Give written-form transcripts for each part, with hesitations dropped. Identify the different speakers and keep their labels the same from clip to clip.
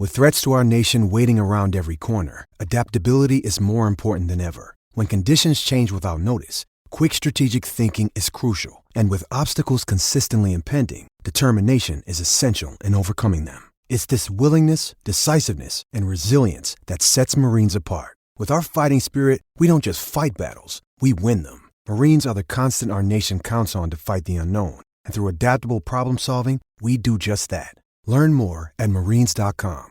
Speaker 1: With threats to our nation waiting around every corner, adaptability is more important than ever. When conditions change without notice, quick strategic thinking is crucial. And with obstacles consistently impending, determination is essential in overcoming them. It's this willingness, decisiveness, and resilience that sets Marines apart. With our fighting spirit, we don't just fight battles, we win them. Marines are the constant our nation counts on to fight the unknown. And through adaptable problem solving, we do just that. Learn more at marines.com.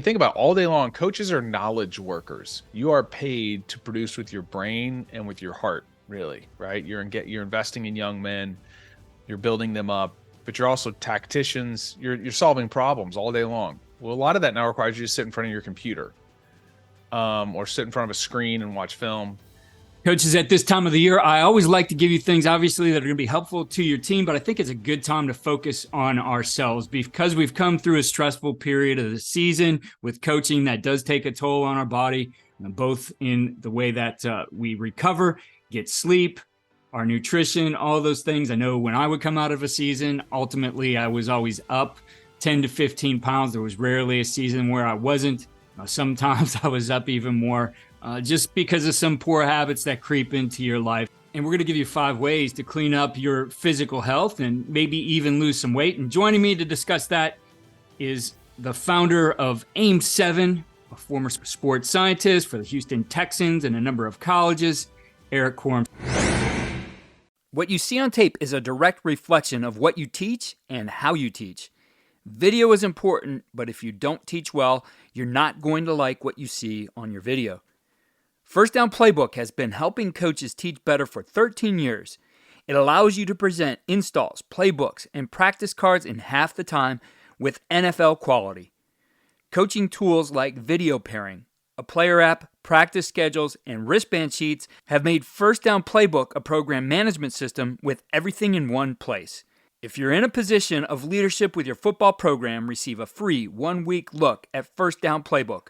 Speaker 2: Think about all day long, coaches are knowledge workers. You are paid to produce with your brain and with your heart, really, right? You're investing in young men, you're building them up, but you're also tacticians. You're solving problems all day long. Well, a lot of that now requires you to sit in front of your computer, or sit in front of a screen and watch film.
Speaker 3: Coaches, at this time of the year, I always like to give you things, obviously, that are going to be helpful to your team, but I think it's a good time to focus on ourselves because we've come through a stressful period of the season with coaching that does take a toll on our body, both in the way that we recover, get sleep, our nutrition, all those things. I know when I would come out of a season, ultimately, I was always up 10 to 15 pounds. There was rarely a season where I wasn't. Sometimes I was up even more. Just because of some poor habits that creep into your life. And we're going to give you 5 ways to clean up your physical health and maybe even lose some weight. And joining me to discuss that is the founder of AIM7, a former sports scientist for the Houston Texans and a number of colleges, Erik Korem.
Speaker 4: What you see on tape is a direct reflection of what you teach and how you teach. Video is important, but if you don't teach well, you're not going to like what you see on your video. First Down Playbook has been helping coaches teach better for 13 years. It allows you to present installs, playbooks, and practice cards in half the time with NFL quality. Coaching tools like video pairing, a player app, practice schedules, and wristband sheets have made First Down Playbook a program management system with everything in one place. If you're in a position of leadership with your football program, receive a free 1-week look at First Down Playbook.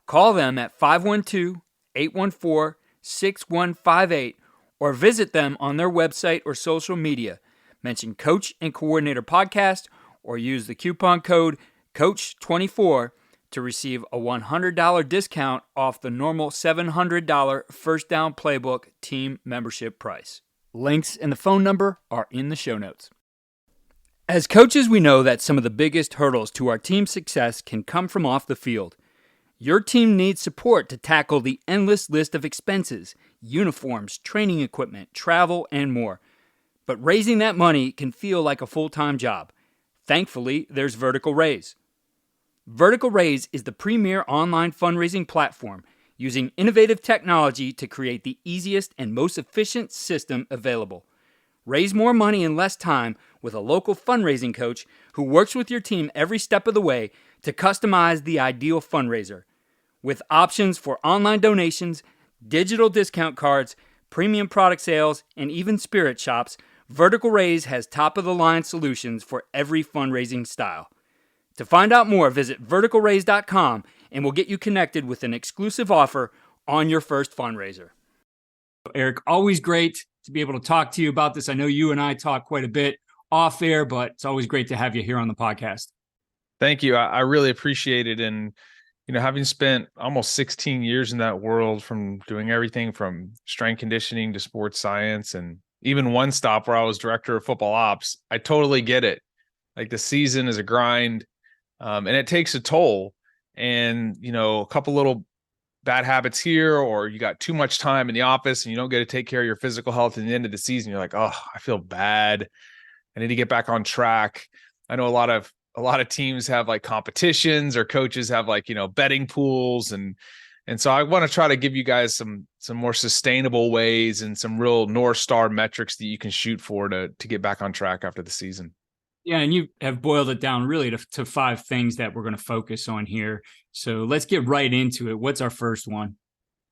Speaker 4: Call them at 512-814-6158 or visit them on their website or social media. Mention Coach and Coordinator Podcast or use the coupon code COACH24 to receive a $100 discount off the normal $700 First Down Playbook team membership price. Links and the phone number are in the show notes. As coaches, we know that some of the biggest hurdles to our team's success can come from off the field. Your team needs support to tackle the endless list of expenses, uniforms, training equipment, travel, and more. But raising that money can feel like a full-time job. Thankfully, there's Vertical Raise. Vertical Raise is the premier online fundraising platform using innovative technology to create the easiest and most efficient system available. Raise more money in less time with a local fundraising coach who works with your team every step of the way to customize the ideal fundraiser. With options for online donations, digital discount cards, premium product sales, and even spirit shops, Vertical Raise has top-of-the-line solutions for every fundraising style. To find out more, visit verticalraise.com and we'll get you connected with an exclusive offer on your first fundraiser.
Speaker 3: Erik, always great to be able to talk to you about this. I know you and I talk quite a bit off air, but it's always great to have you here on the podcast.
Speaker 2: Thank you. I really appreciate it. And, having spent almost 16 years in that world, from doing everything from strength conditioning to sports science, and even one stop where I was director of football ops, I totally get it. Like, the season is a grind, and it takes a toll. And, a couple little bad habits here, or you got too much time in the office and you don't get to take care of your physical health at the end of the season. You're like, oh, I feel bad. I need to get back on track. I know a lot of teams have like competitions, or coaches have like, betting pools. And so I want to try to give you guys some more sustainable ways and some real North Star metrics that you can shoot for to get back on track after the season.
Speaker 3: Yeah, and you have boiled it down really to 5 things that we're going to focus on here. So let's get right into it. What's our first one?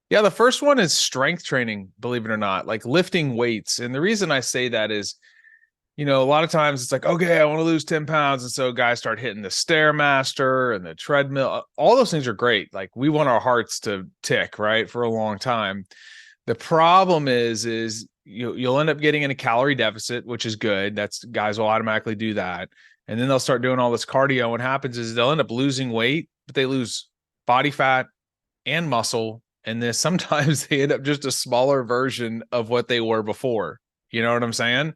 Speaker 2: Yeah, the first one is strength training, believe it or not, like lifting weights. And the reason I say that is, a lot of times it's like, okay, I want to lose 10 pounds. And so guys start hitting the Stairmaster and the treadmill. All those things are great. Like, we want our hearts to tick, right, for a long time. The problem is you'll end up getting in a calorie deficit, which is good. That's, guys will automatically do that. And then they'll start doing all this cardio. What happens is they'll end up losing weight, but they lose body fat and muscle. And then sometimes they end up just a smaller version of what they were before. You know what I'm saying?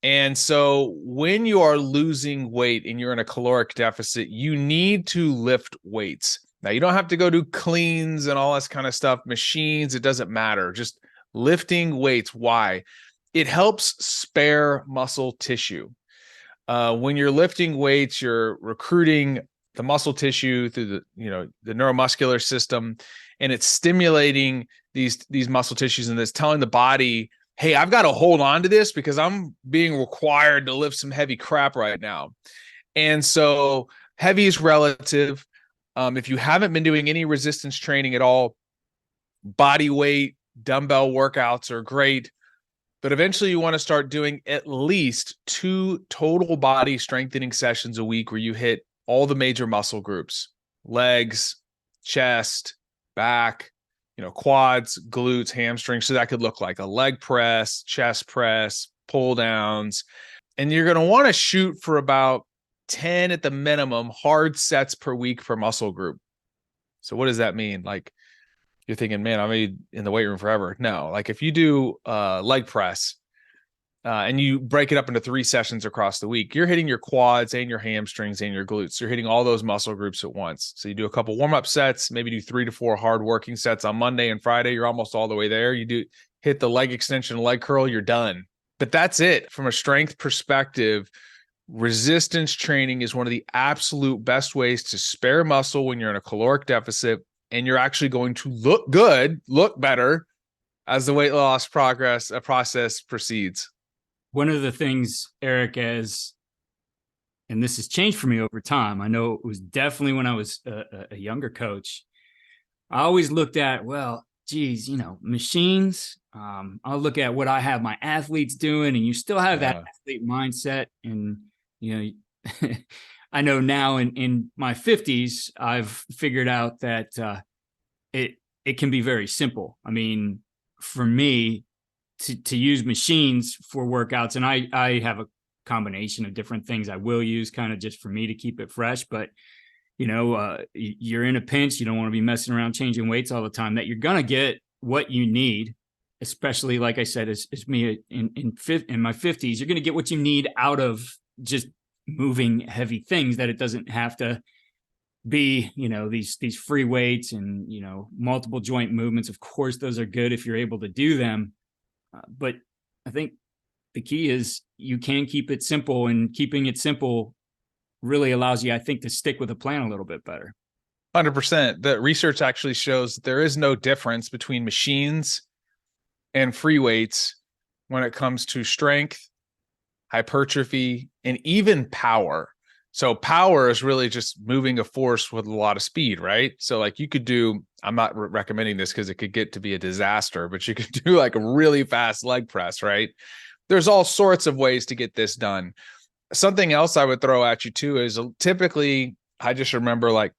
Speaker 2: And so when you are losing weight and you're in a caloric deficit, you need to lift weights. Now, you don't have to go do cleans and all this kind of stuff, machines, it doesn't matter. Just lifting weights. Why? It helps spare muscle tissue. When you're lifting weights, you're recruiting the muscle tissue through the neuromuscular system, and it's stimulating these muscle tissues, and it's telling the body, hey, I've got to hold on to this because I'm being required to lift some heavy crap right now. And so heavy is relative. If you haven't been doing any resistance training at all, body weight, dumbbell workouts are great. But eventually you want to start doing at least 2 total body strengthening sessions a week where you hit all the major muscle groups: legs, chest, back, quads, glutes, hamstrings. So that could look like a leg press, chest press, pull downs. And you're going to want to shoot for about 10 at the minimum hard sets per week per muscle group. So what does that mean? Like, you're thinking, man, I'm in the weight room forever. No, like if you do leg press and you break it up into 3 sessions across the week, you're hitting your quads and your hamstrings and your glutes. You're hitting all those muscle groups at once. So you do a couple warm-up sets, maybe do 3 to 4 hard working sets on Monday and Friday. You're almost all the way there. You hit the leg extension, leg curl, you're done. But that's it. From a strength perspective, resistance training is one of the absolute best ways to spare muscle when you're in a caloric deficit, and you're actually going to look good, look better as the weight loss process proceeds.
Speaker 3: One of the things, Eric, and this has changed for me over time. I know it was definitely when I was a younger coach. I always looked at, well, geez, machines. I'll look at what I have my athletes doing, and you still have that athlete mindset. And, I know now in my 50s, I've figured out that it can be very simple. I mean, for me to use machines for workouts, and I have a combination of different things I will use kind of just for me to keep it fresh. But, you're in a pinch. You don't want to be messing around changing weights all the time, that you're going to get what you need, especially, like I said, as me in my 50s, you're going to get what you need out of just moving heavy things, that it doesn't have to be, these free weights and, multiple joint movements. Of course, those are good if you're able to do them. But I think the key is you can keep it simple, and keeping it simple really allows you, I think, to stick with a plan a little bit better.
Speaker 2: 100%. The research actually shows that there is no difference between machines and free weights when it comes to strength, hypertrophy, and even power. So power is really just moving a force with a lot of speed, right? So like you could do, I'm not recommending this because it could get to be a disaster, but you could do like a really fast leg press, right? There's all sorts of ways to get this done. Something else I would throw at you too is typically, I just remember like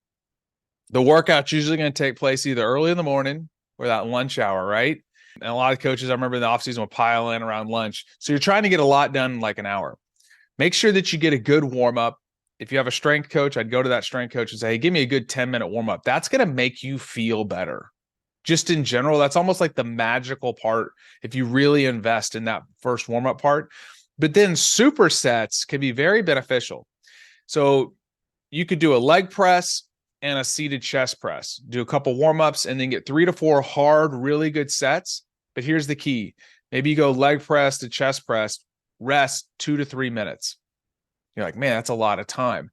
Speaker 2: the workout's usually going to take place either early in the morning or that lunch hour, right? And a lot of coaches, I remember in the offseason, will pile in around lunch. So you're trying to get a lot done in like an hour. Make sure that you get a good warm up. If you have a strength coach, I'd go to that strength coach and say, hey, give me a good 10-minute warm up. That's going to make you feel better. Just in general, that's almost like the magical part if you really invest in that first warm up part. But then supersets can be very beneficial. So you could do a leg press and a seated chest press, do a couple warm-ups, and then get 3 to 4 hard, really good sets. But here's the key. Maybe you go leg press to chest press, rest 2 to 3 minutes. You're like, man, that's a lot of time.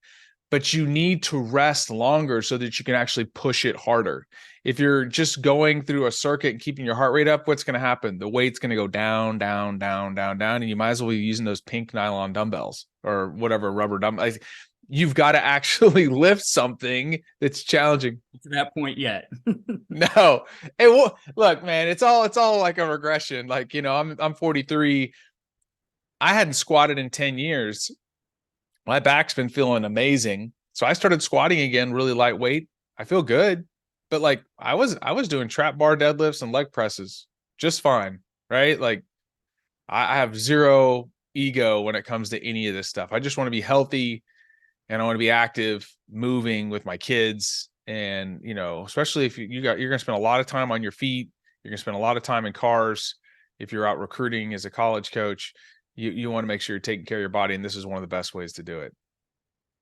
Speaker 2: But you need to rest longer so that you can actually push it harder. If you're just going through a circuit and keeping your heart rate up, what's going to happen? The weight's going to go down, down, down, down, down, and you might as well be using those pink nylon dumbbells or whatever rubber dumbbells. You've got to actually lift something that's challenging.
Speaker 3: To that point yet.
Speaker 2: No. Hey, look, man, it's all like a regression. Like, I'm 43. I hadn't squatted in 10 years. My back's been feeling amazing. So I started squatting again, really lightweight. I feel good. But like I was doing trap bar deadlifts and leg presses just fine, right? Like I have zero ego when it comes to any of this stuff. I just want to be healthy and I want to be active, moving with my kids. And, you know, especially if you're going to spend a lot of time on your feet, you're going to spend a lot of time in cars. If you're out recruiting as a college coach, you want to make sure you're taking care of your body. And this is one of the best ways to do it.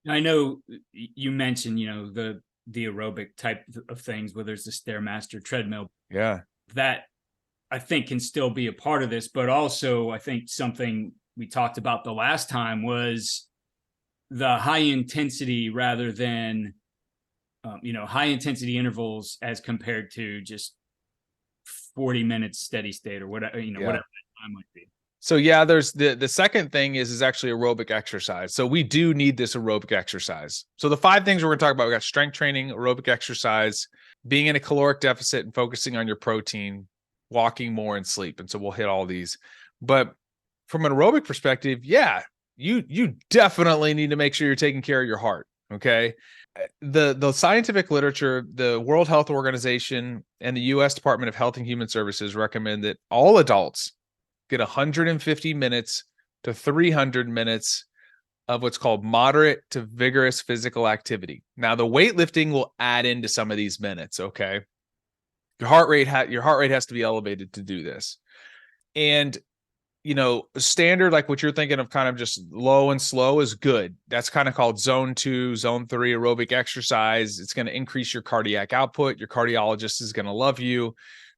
Speaker 3: I know you mentioned, you know, the aerobic type of things, whether it's the Stairmaster, treadmill.
Speaker 2: Yeah.
Speaker 3: That I think can still be a part of this, but also I think something we talked about the last time was the high intensity rather than, high intensity intervals as compared to just 40 minutes steady state or whatever, whatever that time might be.
Speaker 2: So yeah, there's the second thing is actually aerobic exercise. So we do need this aerobic exercise. So the 5 things we're going to talk about, we got strength training, aerobic exercise, being in a caloric deficit and focusing on your protein, walking more, and sleep. And so we'll hit all these. But from an aerobic perspective, yeah, you definitely need to make sure you're taking care of your heart. Okay. The scientific literature, the World Health Organization and the U.S. Department of Health and Human Services recommend that all adults get 150 minutes to 300 minutes of what's called moderate to vigorous physical activity. Now, the weightlifting will add into some of these minutes. Okay. Your heart rate has to be elevated to do this. And, you know, standard, like what you're thinking of kind of just low and slow is good. That's kind of called zone 2, zone 3 aerobic exercise. It's going to increase your cardiac output. Your cardiologist is going to love you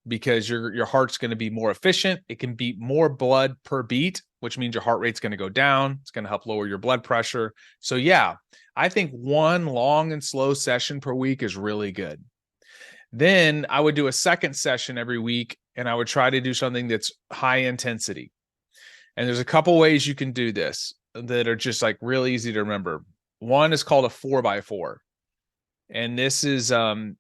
Speaker 2: because your heart's going to be more efficient. It can beat more blood per beat, which means your heart rate's going to go down. It's going to help lower your blood pressure. So yeah, I think one long and slow session per week is really good. Then I would do a second session every week, and I would try to do something that's high intensity. And there's a couple ways you can do this that are just like really easy to remember. One is called a 4x4. And this is the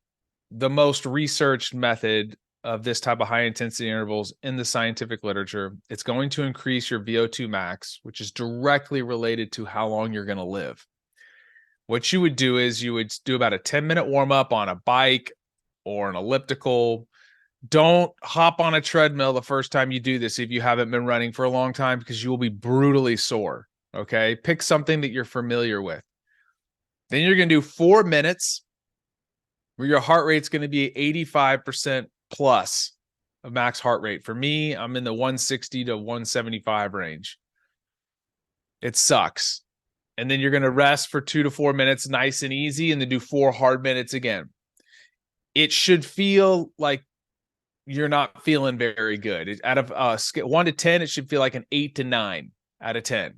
Speaker 2: most researched method of this type of high intensity intervals in the scientific literature. It's going to increase your VO2 max, which is directly related to how long you're going to live. What you would do is you would do about a 10-minute warm up on a bike or an elliptical. Don't hop on a treadmill the first time you do this if you haven't been running for a long time, because you will be brutally sore. Okay. Pick something that you're familiar with. Then you're going to do 4 minutes where your heart rate's going to be 85% plus of max heart rate. For me, I'm in the 160 to 175 range. It sucks. And then you're going to rest for 2 to 4 minutes, nice and easy, and then do 4 hard minutes again. It should feel like you're not feeling very good. Out of 1 to 10, it should feel like an 8 to 9 out of 10.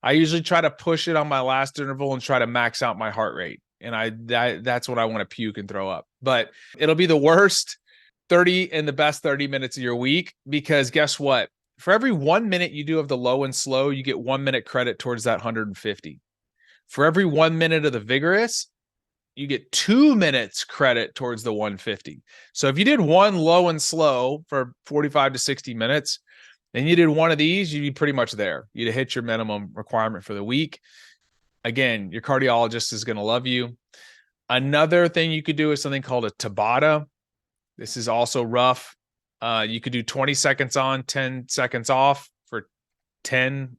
Speaker 2: I usually try to push it on my last interval and try to max out my heart rate. And that's what I want to puke and throw up. But it'll be the worst 30 and the best 30 minutes of your week, because guess what? For every 1 minute you do of the low and slow, you get 1 minute credit towards that 150. For every 1 minute of the vigorous, you get 2 minutes credit towards the 150. So if you did one low and slow for 45 to 60 minutes, and you did one of these, you'd be pretty much there. You'd hit your minimum requirement for the week. Again, your cardiologist is going to love you. Another thing you could do is something called a Tabata. This is also rough. You could do 20 seconds on, 10 seconds off for 10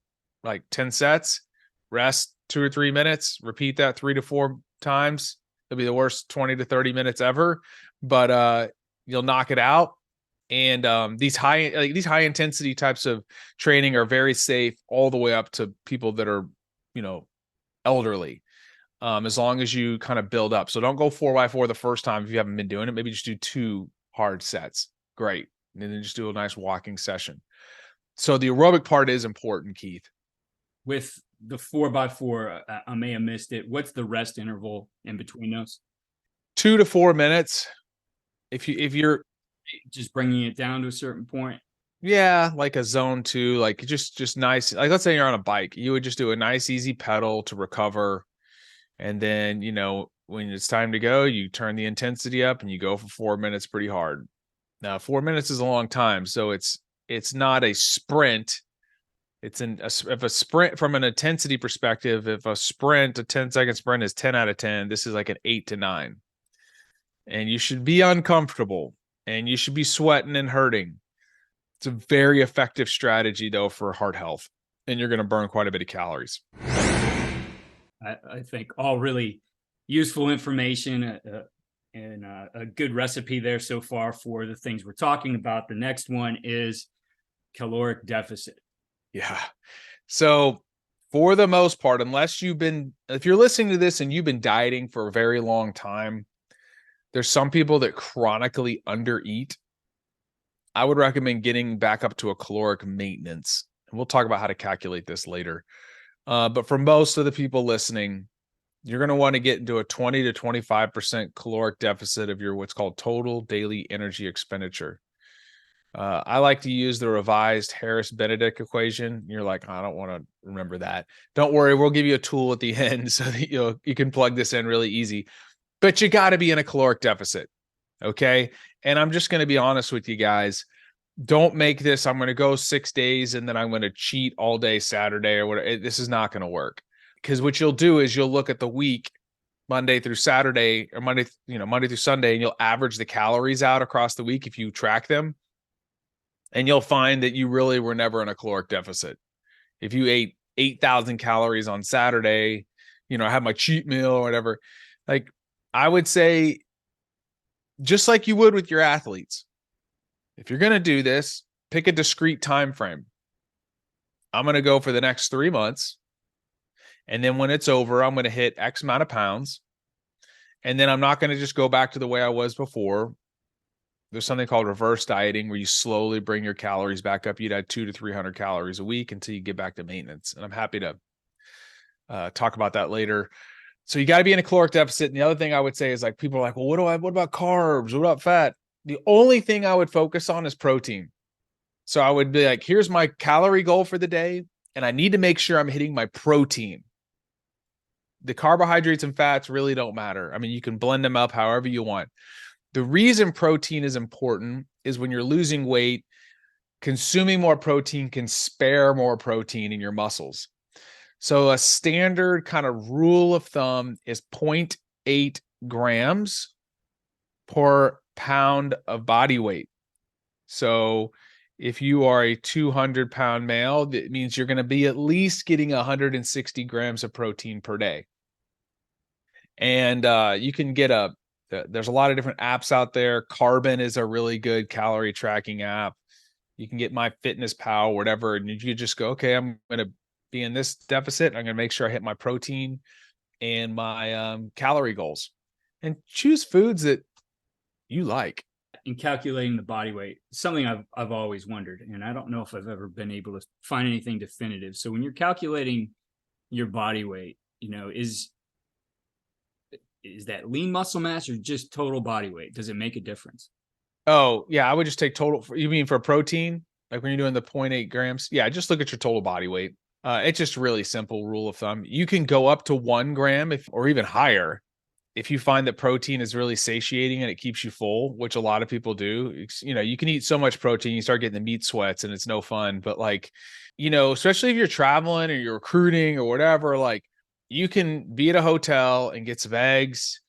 Speaker 2: sets. Rest 2 or 3 minutes. Repeat that 3 to 4 times. It'll be the worst 20 to 30 minutes ever, but you'll knock it out. And these high intensity types of training are very safe all the way up to people that are, elderly, as long as you kind of build up. So don't go 4x4 the first time if you haven't been doing it. Maybe just do 2 hard sets. Great. And then just do a nice walking session. So the aerobic part is important, Keith.
Speaker 3: With the 4x4, I may have missed it. What's the rest interval in between those?
Speaker 2: 2 to 4 minutes. If you're
Speaker 3: just bringing it down to a certain point.
Speaker 2: Yeah, like a zone 2, like just nice. Like let's say you're on a bike, you would just do a nice easy pedal to recover. And then, when it's time to go, you turn the intensity up and you go for 4 minutes pretty hard. Now, 4 minutes is a long time, so it's not a sprint. It's if a sprint from an intensity perspective, if a 10-second sprint is 10 out of 10, this is like an 8 to 9. And you should be uncomfortable and you should be sweating and hurting. It's a very effective strategy though for heart health, and you're going to burn quite a bit of calories.
Speaker 3: I think all really useful information and a good recipe there so far for the things we're talking about. The next one is caloric deficit.
Speaker 2: Yeah. So for the most part, if you're listening to this and you've been dieting for a very long time, there's some people that chronically undereat. I would recommend getting back up to a caloric maintenance. And we'll talk about how to calculate this later. But for most of the people listening, you're going to want to get into a 20 to 25% caloric deficit of your what's called total daily energy expenditure. I like to use the revised Harris-Benedict equation. You're like, I don't want to remember that. Don't worry, we'll give you a tool at the end so that you can plug this in really easy. But you got to be in a caloric deficit, okay? And I'm just going to be honest with you guys. Don't make this, I'm going to go 6 days and then I'm going to cheat all day Saturday or whatever. This is not going to work. Because what you'll do is you'll look at the week, Monday through Saturday, or Monday through Sunday, and you'll average the calories out across the week if you track them. And you'll find that you really were never in a caloric deficit. If you ate 8,000 calories on Saturday, I had my cheat meal or whatever, like I would say, just like you would with your athletes, if you're going to do this, pick a discrete time frame. I'm going to go for the next 3 months. And then when it's over, I'm going to hit X amount of pounds. And then I'm not going to just go back to the way I was before. There's something called reverse dieting where you slowly bring your calories back up. You'd add 200 to 300 calories a week until you get back to maintenance. And I'm happy to talk about that later. So you got to be in a caloric deficit. And the other thing I would say is like, people are like, well, what about carbs? What about fat? The only thing I would focus on is protein. So I would be like, here's my calorie goal for the day. And I need to make sure I'm hitting my protein. The carbohydrates and fats really don't matter. I mean, you can blend them up however you want. The reason protein is important is when you're losing weight, consuming more protein can spare more protein in your muscles. So a standard kind of rule of thumb is 0.8 grams per pound of body weight. So if you are a 200-pound male, that means you're going to be at least getting 160 grams of protein per day. And you can get there's a lot of different apps out there. Carbon is a really good calorie tracking app. You can get MyFitnessPal, whatever, and you just go, okay, I'm going to be in this deficit. I'm going to make sure I hit my protein and my calorie goals, and choose foods that you like.
Speaker 3: In calculating the body weight, something I've always wondered, and I don't know if I've ever been able to find anything definitive. So when you're calculating your body weight, is that lean muscle mass or just total body weight? Does it make a difference?
Speaker 2: Oh, yeah. I would just take total. You mean for protein? Like when you're doing the 0.8 grams? Yeah, just look at your total body weight. It's just really simple rule of thumb. You can go up to 1 gram or even higher if you find that protein is really satiating and it keeps you full, which a lot of people do. You can eat so much protein, you start getting the meat sweats and it's no fun. But especially if you're traveling or you're recruiting or whatever, you can be at a hotel and get some eggs,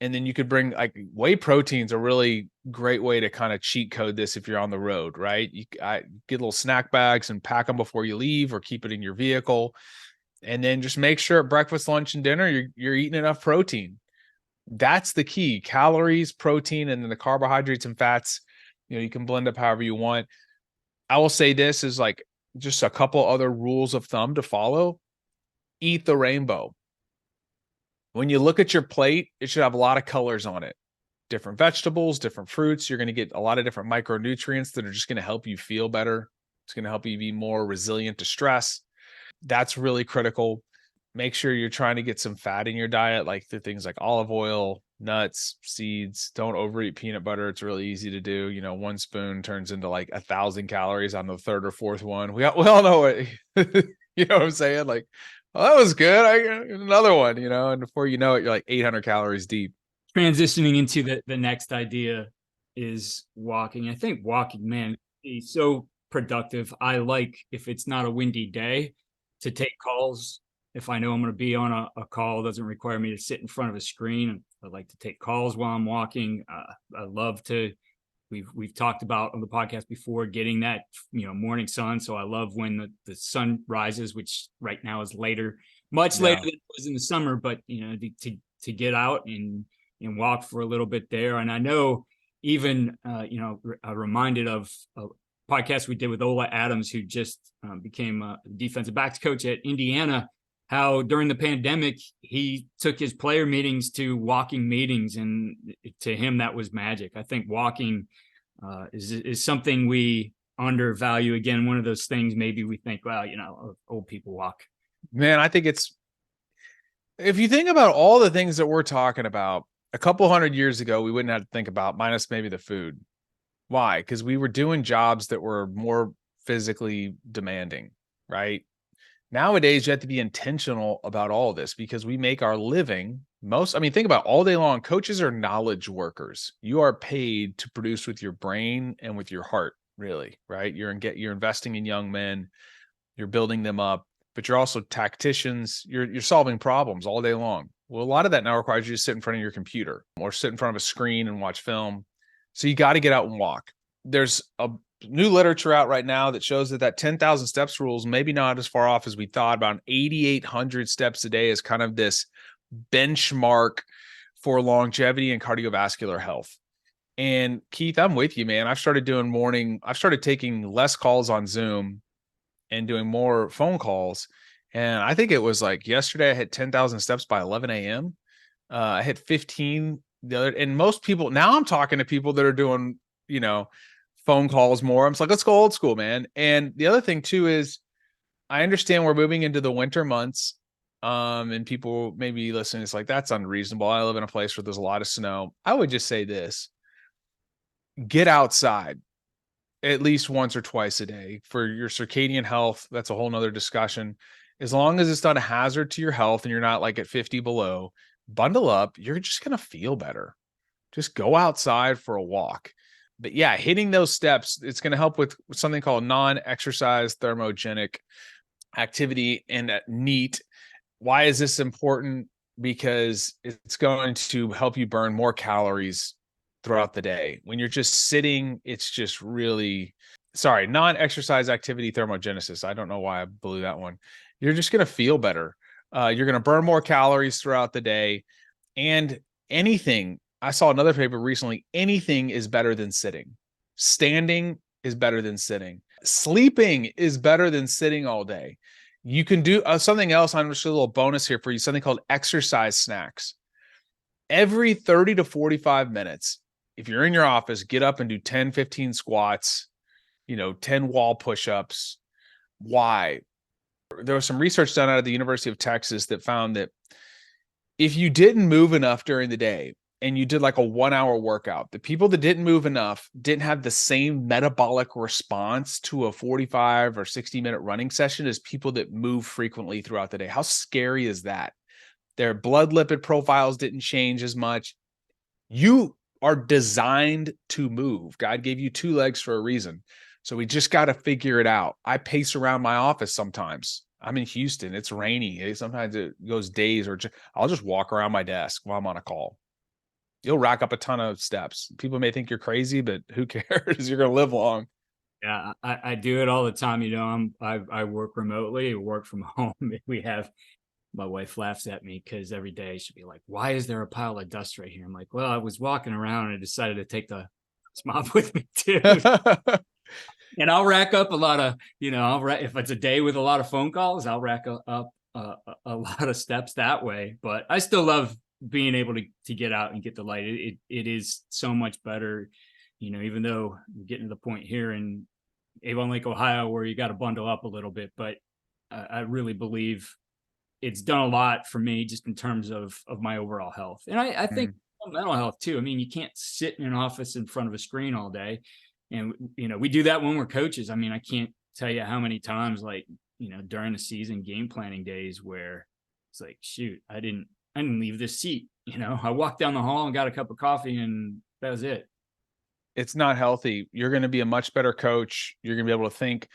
Speaker 2: and then you could bring whey protein's a really great way to kind of cheat code this if you're on the road, right? I get little snack bags and pack them before you leave or keep it in your vehicle. And then just make sure at breakfast, lunch, and dinner, you're eating enough protein. That's the key: calories, protein, and then the carbohydrates and fats, you can blend up however you want. I will say this is just a couple other rules of thumb to follow. Eat the rainbow. When you look at your plate, it should have a lot of colors on it. Different vegetables, different fruits. You're going to get a lot of different micronutrients that are just going to help you feel better. It's going to help you be more resilient to stress. That's really critical. Make sure you're trying to get some fat in your diet, like the things like olive oil, nuts, seeds. Don't overeat peanut butter. It's really easy to do. 1 spoon turns into 1,000 calories on the 3rd or 4th one. We all know what, you know what I'm saying? Oh, that was good. I another one, and before you know it, you're 800 calories deep.
Speaker 3: Transitioning into the next idea is walking. I think walking, man, is so productive. I like, if it's not a windy day, to take calls. If I know I'm going to be on a call, doesn't require me to sit in front of a screen. I like to take calls while I'm walking. I love to, we've talked about on the podcast before, getting that, morning sun. So I love when the sun rises, which right now is later, much later than it was in the summer, but to get out and walk for a little bit there. And I know even, I'm reminded of a podcast we did with Ola Adams, who just became a defensive backs coach at Indiana, how during the pandemic, he took his player meetings to walking meetings. And to him, that was magic. I think walking is something we undervalue. Again, one of those things, maybe we think, well, old people walk.
Speaker 2: Man, I think if you think about all the things that we're talking about, a couple hundred years ago, we wouldn't have to think about, minus maybe the food. Why? Because we were doing jobs that were more physically demanding, right? Nowadays, you have to be intentional about all of this because we make our living think about all day long. Coaches are knowledge workers. You are paid to produce with your brain and with your heart, really, right? You're investing in young men, you're building them up, but you're also tacticians. You're solving problems all day long. Well, a lot of that now requires you to sit in front of your computer or sit in front of a screen and watch film. So you got to get out and walk. There's a new literature out right now that shows that 10,000 steps rule is maybe not as far off as we thought. About 8,800 steps a day is kind of this benchmark for longevity and cardiovascular health. And Keith, I'm with you, man. I've started taking less calls on Zoom and doing more phone calls. And I think it was like yesterday I hit 10,000 steps by 11 a.m. I hit 15 and most people, now I'm talking to people that are doing, phone calls more. I'm just like, let's go old school, man. And the other thing too is I understand we're moving into the winter months. And people maybe listening, it's like, that's unreasonable. I live in a place where there's a lot of snow. I would just say this: get outside at least once or twice a day for your circadian health. That's a whole nother discussion. As long as it's not a hazard to your health and you're not like at 50 below, bundle up. You're just going to feel better. Just go outside for a walk. But yeah, hitting those steps, it's going to help with something called non-exercise thermogenic activity and NEAT. Why is this important? Because it's going to help you burn more calories throughout the day. When you're just sitting, it's just really, non-exercise activity thermogenesis. I don't know why I blew that one. You're just going to feel better. You're going to burn more calories throughout the day. And I saw another paper recently, anything is better than sitting. Standing is better than sitting. Sleeping is better than sitting all day. You can do something else. I'm just a little bonus here for you, something called exercise snacks. Every 30 to 45 minutes, if you're in your office, get up and do 10, 15 squats, 10 wall push-ups. Why? There was some research done out of the University of Texas that found that if you didn't move enough during the day and you did like a 1-hour workout, the people that didn't move enough didn't have the same metabolic response to a 45 or 60-minute running session as people that move frequently throughout the day. How scary is that? Their blood lipid profiles didn't change as much. You are designed to move. God gave you 2 legs for a reason. So we just got to figure it out. I pace around my office sometimes. I'm in Houston. It's rainy. Sometimes it goes days, or I'll just walk around my desk while I'm on a call. You'll rack up a ton of steps. People may think you're crazy, but who cares? You're going to live long.
Speaker 3: Yeah, I do it all the time. I work remotely, work from home. My wife laughs at me because every day she'll be like, why is there a pile of dust right here? I'm like, well, I was walking around and I decided to take the mop with me too. And I'll rack up a lot of, if it's a day with a lot of phone calls, I'll rack up a lot of steps that way. But I still love being able to get out and get the light. It is so much better, even though we're getting to the point here in Avon Lake, Ohio, where you got to bundle up a little bit. But I really believe it's done a lot for me just in terms of my overall health. And I think mental health too. I mean, you can't sit in an office in front of a screen all day. And, we do that when we're coaches. I mean, I can't tell you how many times, during the season game planning days where it's like, shoot, I didn't leave this seat. I walked down the hall and got a cup of coffee and that was it.
Speaker 2: It's not healthy. You're going to be a much better coach. You're going to be able to think.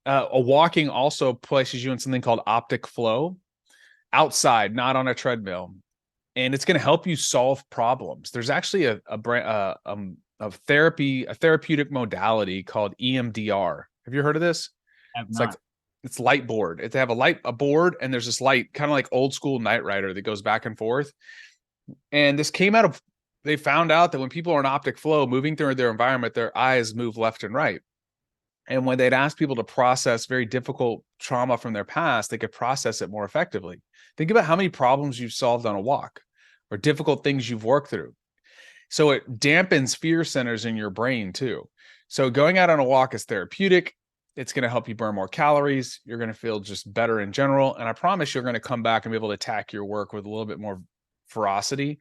Speaker 2: A walking also places you in something called optic flow outside, not on a treadmill. And it's going to help you solve problems. There's actually a therapeutic modality called EMDR. Have you heard of this? It's like, it's light board. They have a board, and there's this light, kind of like old school Knight Rider that goes back and forth. And this came out of, they found out that when people are in optic flow, moving through their environment, their eyes move left and right. And when they'd ask people to process very difficult trauma from their past, they could process it more effectively. Think about how many problems you've solved on a walk or difficult things you've worked through. So it dampens fear centers in your brain too. So going out on a walk is therapeutic. It's going to help you burn more calories. You're going to feel just better in general. And I promise you're going to come back and be able to attack your work with a little bit more ferocity.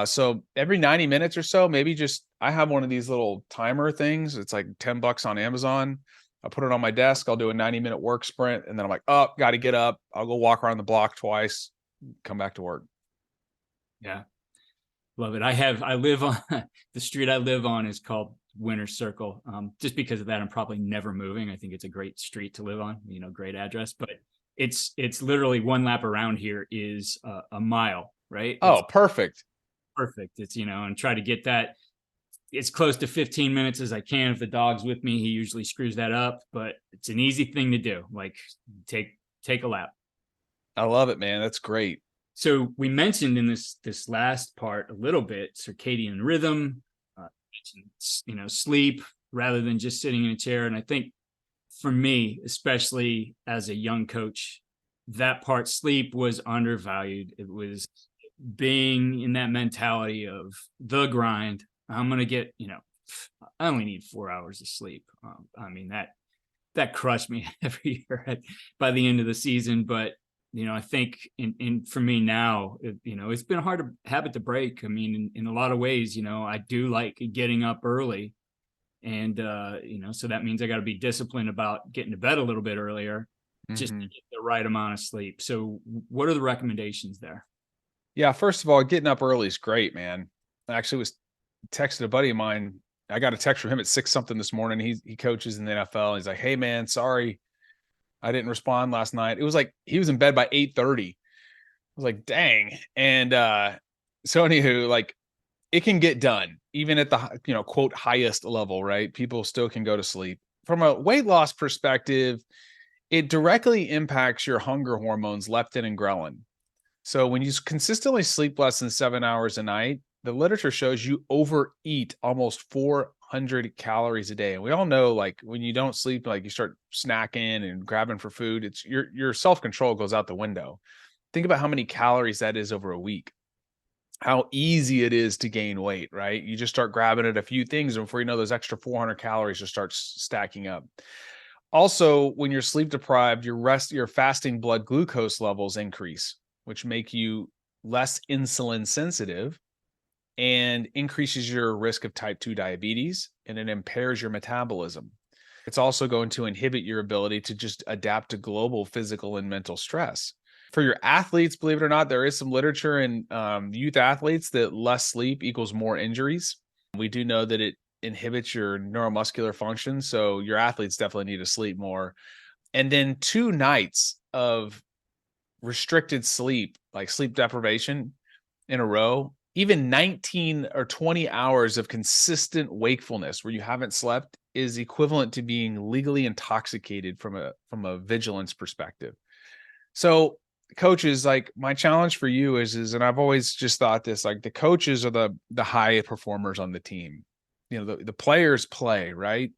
Speaker 2: So every 90 minutes or so, maybe just, I have one of these little timer things. It's like $10 on Amazon. I put it on my desk. I'll do a 90-minute work sprint. And then I'm like, oh, got to get up. I'll go walk around the block twice, come back to work.
Speaker 3: Yeah. Love it. I live on the street I live on is called Winter Circle. Just because of that, I'm probably never moving. I think it's a great street to live on, great address, but it's literally one lap around here is a mile, right?
Speaker 2: Oh, perfect.
Speaker 3: It's, and try to get that as close to 15 minutes as I can. If the dog's with me, he usually screws that up, but it's an easy thing to do. Like take a lap.
Speaker 2: I love it, man. That's great.
Speaker 3: So we mentioned in this last part a little bit circadian rhythm, sleep rather than just sitting in a chair. And I think for me, especially as a young coach, that part, sleep, was undervalued. It was being in that mentality of the grind. I'm going to get, I only need 4 hours of sleep. I mean, that crushed me every year by the end of the season. But I think for me now, it's been a hard habit to break. I mean, in a lot of ways, I do like getting up early, and, so that means I got to be disciplined about getting to bed a little bit earlier, just to get the right amount of sleep. So what are the recommendations there?
Speaker 2: Yeah. First of all, getting up early is great, man. I actually was texting a buddy of mine. I got a text from him at 6 something this morning. He coaches in the NFL. He's like, hey man, sorry I didn't respond last night. It was like he was in bed by 8:30. I was like, dang. And so anywho, like, it can get done even at the quote highest level, right? People still can go to sleep. From a weight loss perspective, it directly impacts your hunger hormones, leptin and ghrelin. So when you consistently sleep less than 7 hours a night, the literature shows you overeat almost 400 calories a day. And we all know, like, when you don't sleep, like, you start snacking and grabbing for food, it's your self-control goes out the window. Think about how many calories that is over a week. How easy it is to gain weight, right? You just start grabbing at a few things, and before you know, those extra 400 calories just start stacking up. Also, when you're sleep deprived, your fasting blood glucose levels increase, which make you less insulin sensitive and increases your risk of type 2 diabetes, and it impairs your metabolism. It's also going to inhibit your ability to just adapt to global physical and mental stress. For your athletes, believe it or not, there is some literature in youth athletes that less sleep equals more injuries. We do know that it inhibits your neuromuscular function, so your athletes definitely need to sleep more. And then 2 nights of restricted sleep, like sleep deprivation in a row, even 19 or 20 hours of consistent wakefulness where you haven't slept is equivalent to being legally intoxicated from a vigilance perspective. So coaches, like, my challenge for you is, and I've always just thought this, like, the coaches are the high performers on the team. The players play, right?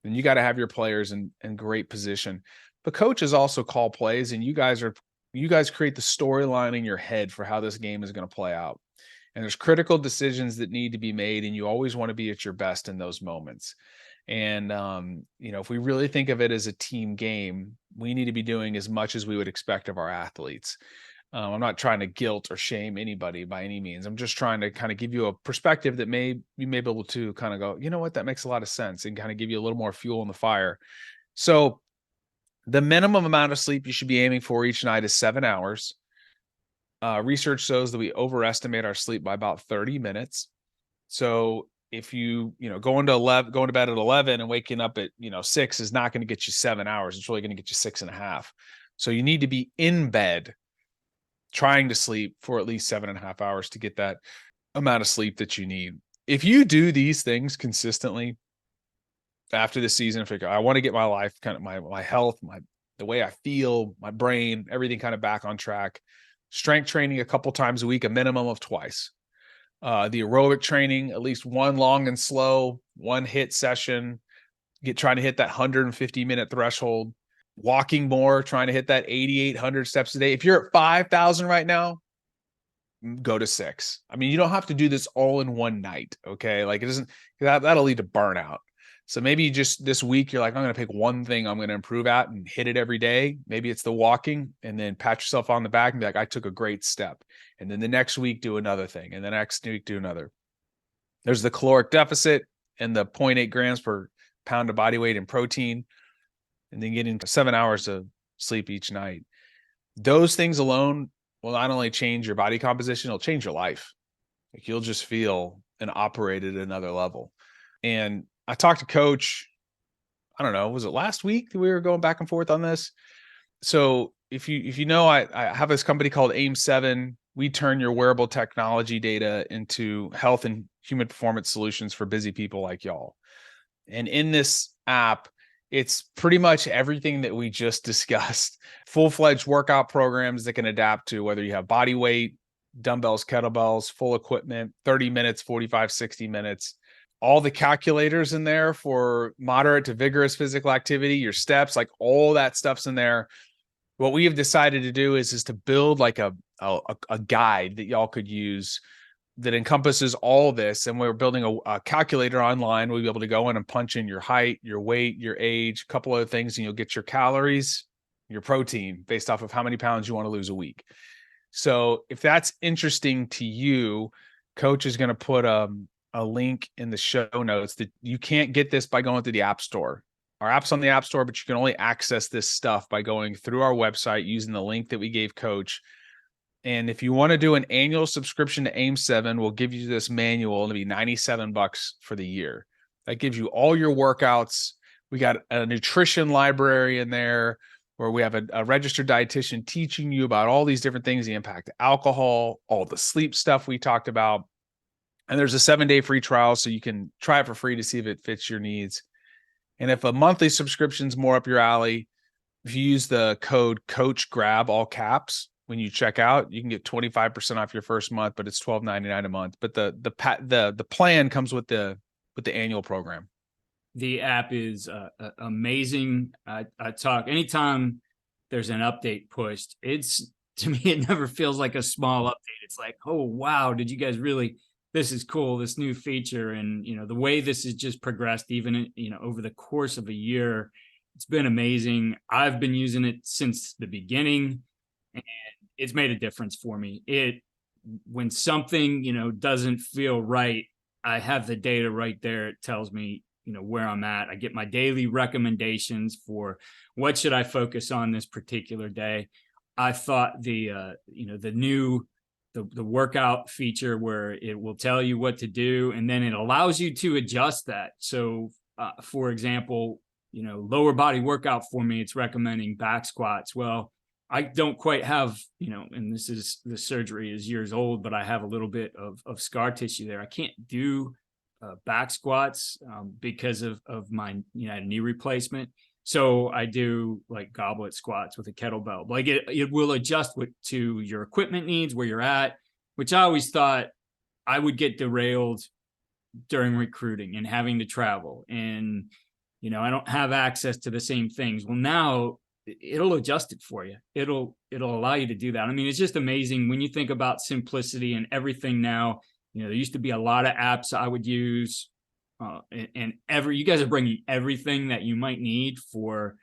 Speaker 2: And you got to have your players in great position. But coaches also call plays, and you guys create the storyline in your head for how this game is going to play out. And there's critical decisions that need to be made, and you always want to be at your best in those moments. And, if we really think of it as a team game, we need to be doing as much as we would expect of our athletes. I'm not trying to guilt or shame anybody by any means. I'm just trying to kind of give you a perspective that you may be able to kind of go, you know what, that makes a lot of sense, and kind of give you a little more fuel in the fire. So the minimum amount of sleep you should be aiming for each night is 7 hours. Research shows that we overestimate our sleep by about 30 minutes. So if you going to bed at 11 and waking up at 6 is not going to get you 7 hours. It's really going to get you 6.5. So you need to be in bed trying to sleep for at least 7.5 hours to get that amount of sleep that you need. If you do these things consistently after the season, figure I want to get my life, kind of my health, the way I feel, my brain, everything kind of back on track. Strength training a couple times a week, a minimum of twice. The aerobic training, at least one long and slow, one hit session, trying to hit that 150-minute threshold. Walking more, trying to hit that 8,800 steps a day. If you're at 5,000 right now, go to 6. I mean, you don't have to do this all in one night. Okay. Like that'll lead to burnout. So maybe just this week, you're like, I'm going to pick one thing I'm going to improve at and hit it every day. Maybe it's the walking, and then pat yourself on the back and be like, I took a great step. And then the next week, do another thing. And the next week, do another. There's the caloric deficit and the 0.8 grams per pound of body weight in protein, and then getting 7 hours of sleep each night. Those things alone will not only change your body composition, it'll change your life. Like you'll just feel and operate at another level. And I talked to Coach, I don't know, was it last week that we were going back and forth on this? So if you know, I have this company called AIM7. We turn your wearable technology data into health and human performance solutions for busy people like y'all. And in this app, it's pretty much everything that we just discussed. Full-fledged workout programs that can adapt to whether you have body weight, dumbbells, kettlebells, full equipment, 30 minutes, 45, 60 minutes. All the calculators in there for moderate to vigorous physical activity, your steps, like all that stuff's in there. What we have decided to do is to build like a guide that y'all could use that encompasses all this. And we're building a calculator online. We'll be able to go in and punch in your height, your weight, your age, a couple other things, and you'll get your calories, your protein based off of how many pounds you want to lose a week. So if that's interesting to you, Coach is going to put a link in the show notes that you can't get this by going through the App Store. Our app's on the App Store, but you can only access this stuff by going through our website using the link that we gave Coach. And if you want to do an annual subscription to AIM7, we'll give you this manual. It'll be $97 for the year. That gives you all your workouts. We got a nutrition library in there where we have a registered dietitian teaching you about all these different things, the impact of alcohol, all the sleep stuff we talked about. And there's a 7-day free trial, so you can try it for free to see if it fits your needs. And if a monthly subscription's more up your alley, if you use the code COACHGRAB, all caps, when you check out, you can get 25% off your first month, but it's $12.99 a month. But the plan comes with the annual program.
Speaker 3: The app is amazing. I talk anytime there's an update pushed. To me, it never feels like a small update. It's like, oh wow, did you guys really? This is cool. This new feature, and the way this has just progressed, even over the course of a year, it's been amazing. I've been using it since the beginning, and it's made a difference for me. When something, doesn't feel right, I have the data right there. It tells me, where I'm at. I get my daily recommendations for what should I focus on this particular day. I thought the workout feature where it will tell you what to do, and then it allows you to adjust that. So, for example, lower body workout for me, it's recommending back squats. Well, I don't quite have, and the surgery is years old, but I have a little bit of scar tissue there. I can't do back squats because of my knee replacement. So I do like goblet squats with a kettlebell. Like it will adjust to your equipment needs, where you're at, which I always thought I would get derailed during recruiting and having to travel. And, I don't have access to the same things. Well, now it'll adjust it for you. It'll allow you to do that. I mean, it's just amazing when you think about simplicity and everything now. There used to be a lot of apps I would use, you guys are bringing everything that you might need for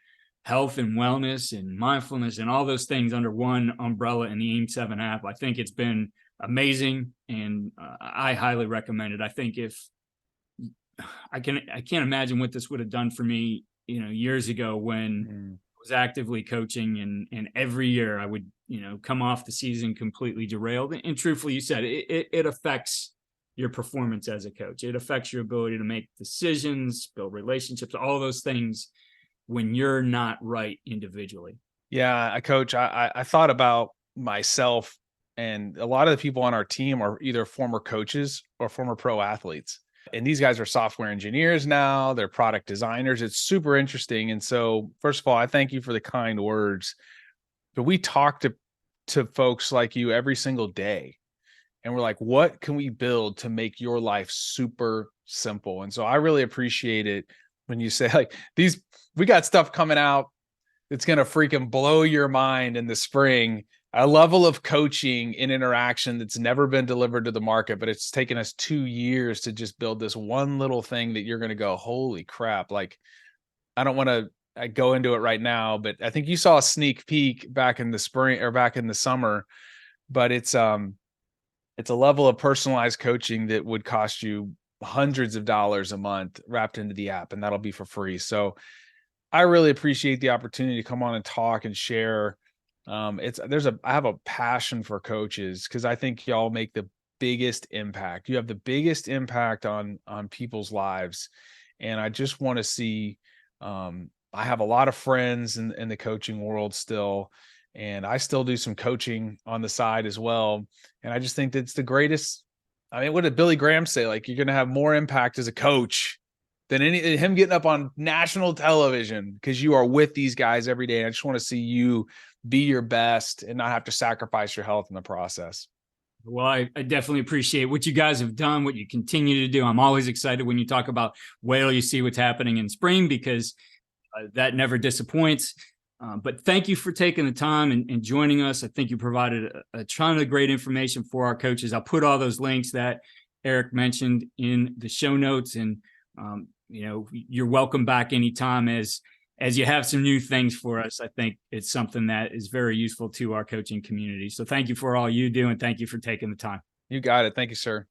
Speaker 3: health and wellness and mindfulness and all those things under one umbrella in the AIM7 app. I think it's been amazing, and I highly recommend it. I think if I can't imagine what this would have done for me, years ago when I was actively coaching, and every year I would, come off the season completely derailed. And truthfully, you said it affects your performance as a coach. It affects your ability to make decisions, build relationships, all those things when you're not right individually.
Speaker 2: Yeah, coach, I thought about myself, and a lot of the people on our team are either former coaches or former pro athletes. And these guys are software engineers now, they're product designers. It's super interesting. And so, first of all, I thank you for the kind words. But we talk to folks like you every single day. And we're like, what can we build to make your life super simple? And so I really appreciate it when you say, like, we got stuff coming out it's going to freaking blow your mind in the spring. A level of coaching and interaction that's never been delivered to the market, but it's taken us 2 years to just build this one little thing that you're going to go, holy crap. Like, I don't want to go into it right now, but I think you saw a sneak peek back in the spring or back in the summer, but it's a level of personalized coaching that would cost you hundreds of dollars a month wrapped into the app, and that'll be for free. So I really appreciate the opportunity to come on and talk and share. I have a passion for coaches because I think y'all make the biggest impact. You have the biggest impact on people's lives. And I just want to see, I have a lot of friends in the coaching world still, and I still do some coaching on the side as well. And I just think that's the greatest. I mean, what did Billy Graham say? Like, you're going to have more impact as a coach than him getting up on national television, because you are with these guys every day. I just want to see you be your best and not have to sacrifice your health in the process.
Speaker 3: Well, I definitely appreciate what you guys have done, what you continue to do. I'm always excited when you talk about Whale, you see what's happening in spring, because that never disappoints. But thank you for taking the time and joining us. I think you provided a ton of great information for our coaches. I'll put all those links that Erik mentioned in the show notes, and you're welcome back anytime as you have some new things for us. I think it's something that is very useful to our coaching community. So thank you for all you do, and thank you for taking the time.
Speaker 2: You got it. Thank you, sir.